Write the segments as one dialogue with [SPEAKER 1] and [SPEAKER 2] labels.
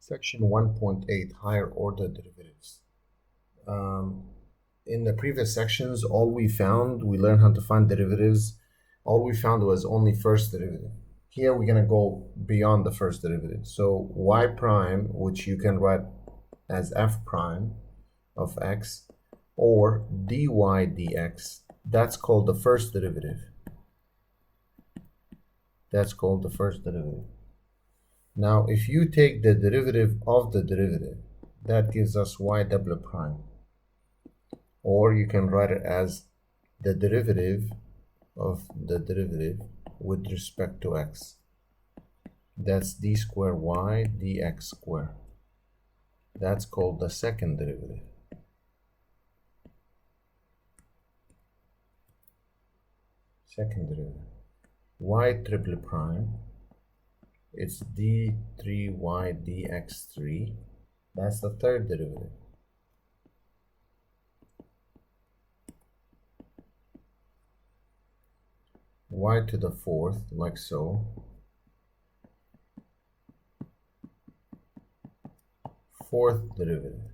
[SPEAKER 1] Section 1.8 Higher Order Derivatives. In the previous sections, we learned how to find derivatives. All we found was only first derivative. Here we're going to go beyond the first derivative. So y prime, which you can write as f prime of x, or dy dx, that's called the first derivative. That's called the first derivative. Now, if you take the derivative of the derivative, that gives us y double prime. Or you can write it as the derivative of the derivative with respect to x. That's d square y dx square. That's called the second derivative. Second derivative. Y triple prime, it's d3y dx3. That's the third derivative. Y to the fourth, like so. Fourth derivative.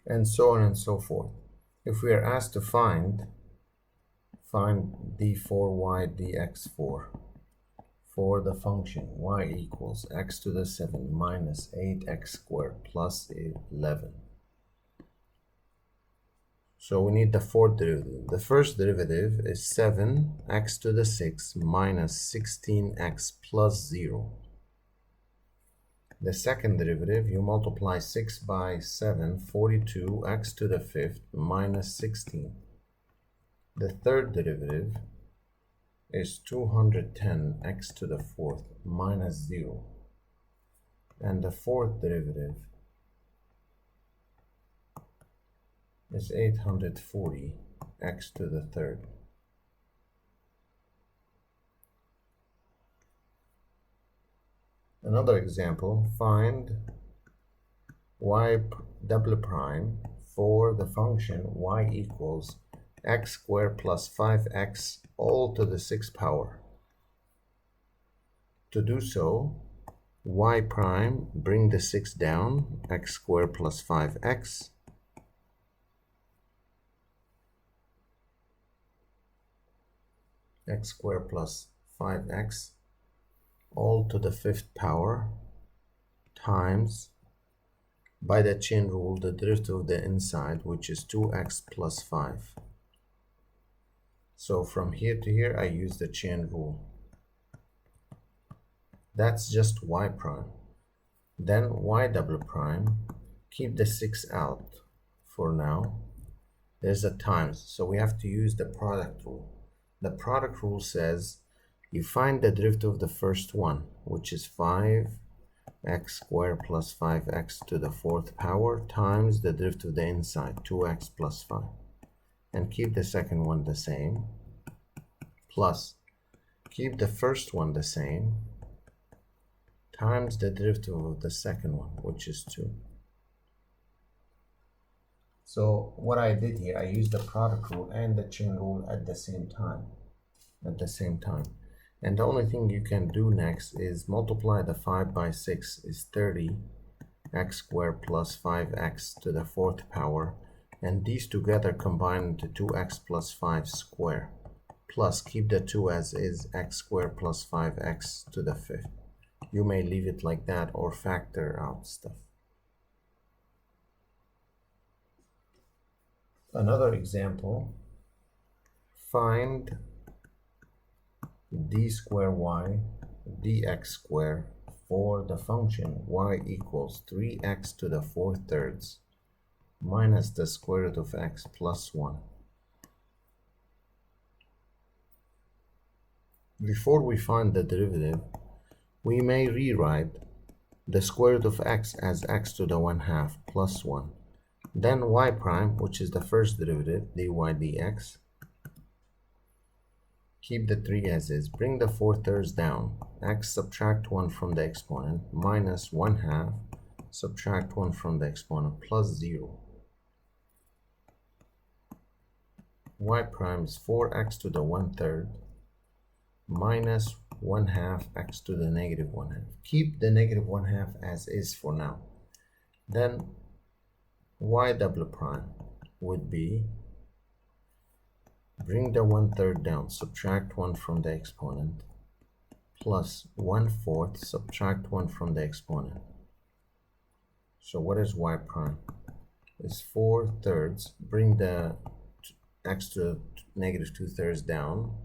[SPEAKER 1] And so on and so forth. If we are asked to find d4y dx4 for the function y equals x to the 7 minus 8x squared plus 11. So we need the fourth derivative. The first derivative is 7x to the 6 minus 16x plus 0. The second derivative, you multiply 6 by 7, 42, x to the 5th minus 16. The third derivative is 210, x to the 4th minus 0. And the fourth derivative is 840, x to the 3rd. Another example, find y double prime for the function y equals x squared plus 5x all to the 6th power. To do so, y prime, bring the 6 down, x squared plus 5x. X squared plus 5x all to the 5th power times, by the chain rule, the derivative of the inside, which is 2x plus 5. So from here to here, I use the chain rule. That's just y prime. Then y double prime, keep the 6 out for now. There's a times, so we have to use the product rule. The product rule says you find the derivative of the first one, which is 5x squared plus 5x to the 4th power times the derivative of the inside, 2x plus 5. And keep the second one the same, plus keep the first one the same, times the derivative of the second one, which is 2. So what I did here, I used the product rule and the chain rule at the same time. And the only thing you can do next is multiply the 5 by 6 is 30, x squared plus 5x to the 4th power, and these together combine into 2x plus 5 squared, plus keep the 2 as is, x squared plus 5x to the 5th. You may leave it like that or factor out stuff. Another example, find d square y dx square for the function y equals 3x to the 4/3 minus the square root of x plus 1. Before we find the derivative, we may rewrite the square root of x as x to the 1/2 plus 1. Then y prime, which is the first derivative, dy dx. Keep the 3 as is. Bring the 4/3 down. X subtract 1 from the exponent minus 1/2. Subtract 1 from the exponent plus 0. Y prime is 4x to the 1/3 minus 1/2 x to the negative 1/2. Keep the negative 1/2 as is for now. Then y double prime would be, bring the 1/3 down, subtract 1 from the exponent, plus 1/4, subtract 1 from the exponent. So what is y prime? It's 4/3, bring the x to the negative 2/3 down,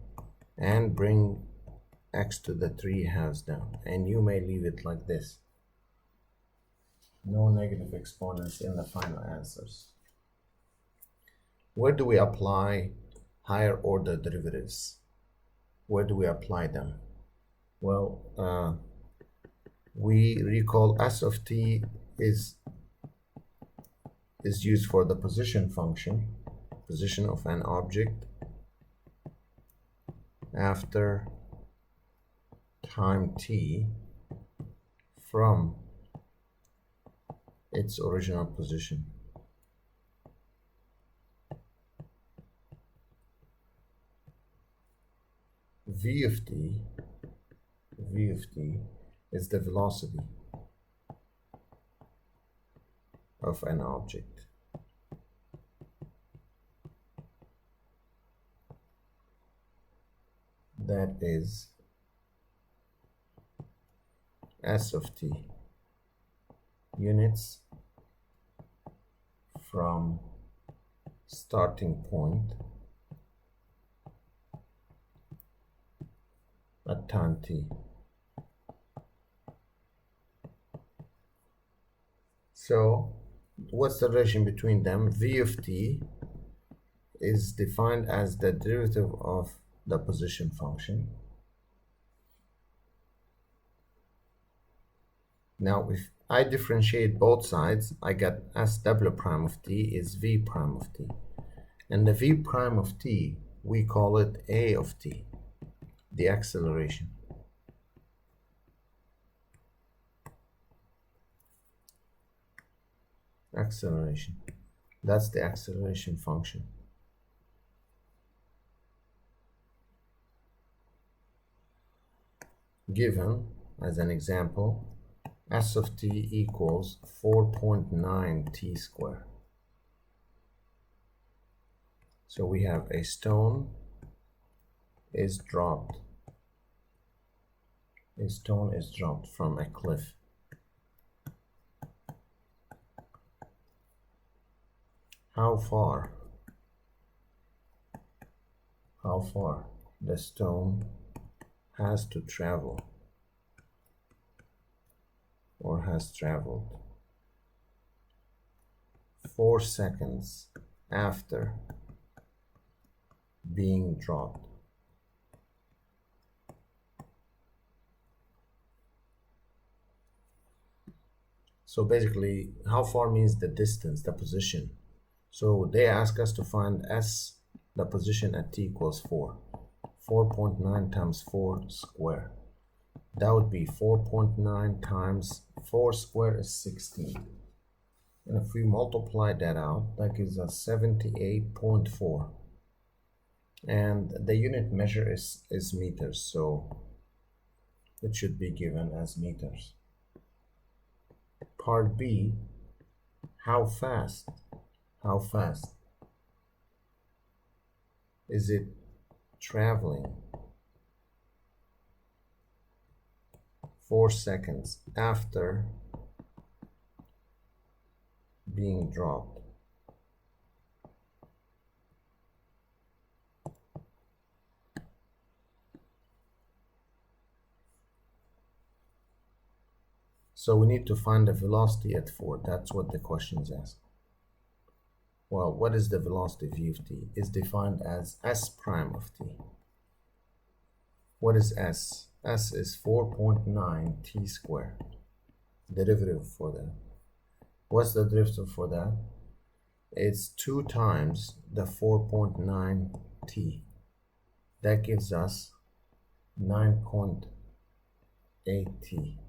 [SPEAKER 1] and bring x to the 3/2 down. And you may leave it like this. No negative exponents in the final answers. Where do we apply higher order derivatives? Where do we apply them? Well, we recall s of t is used for the position function, position of an object after time t from its original position. V of t is the velocity of an object. That is s of t units from starting point at time t. So what's the relation between them? V of t is defined as the derivative of the position function. Now if I differentiate both sides, I get s double prime of t is v prime of t. And the v prime of t, we call it a of t, the acceleration. Acceleration. That's the acceleration function. Given, as an example, s of t equals 4.9 t squared. So we have a stone is dropped. A stone is dropped from a cliff. How far the stone has to travel or has traveled 4 seconds after being dropped. So basically, how far means the distance, the position. So they ask us to find s, the position at t equals 4. 4.9 times 4 square. That would be 4.9 times 4 square is 16. And if we multiply that out, that gives us 78.4. And the unit measure is meters, so it should be given as meters. Part B, how fast is it traveling 4 seconds after being dropped? So we need to find the velocity at 4. That's what the question is asking. Well, what is the velocity v of t? Is defined as s prime of t. What is s? S is 4.9 t squared. Derivative for that. What's the derivative for that? It's 2 times the 4.9 t. That gives us 9.8 t.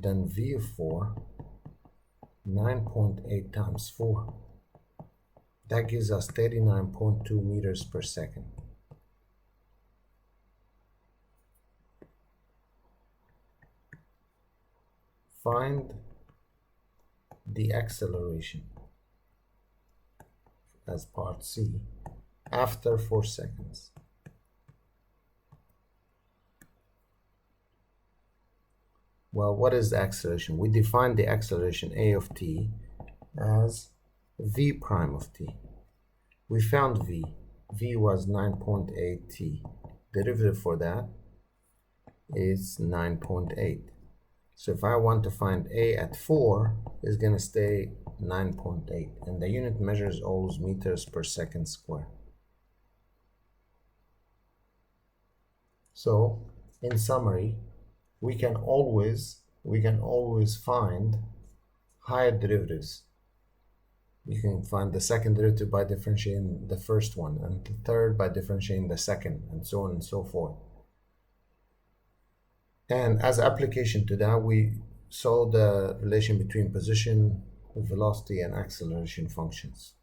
[SPEAKER 1] Then v of 4, 9.8 times 4. That gives us 39.2 meters per second. find the acceleration as part C after 4 seconds. Well, what is the acceleration? We define the acceleration a of t as v prime of t. We found v. V was 9.8 t. Derivative for that is 9.8. So if I want to find a at 4, it's going to stay 9.8. And the unit measure is always meters per second square. So in summary, we can always find higher derivatives. You can find the second derivative by differentiating the first one, and the third by differentiating the second, and so on and so forth. And as application to that, we saw the relation between position, velocity, and acceleration functions.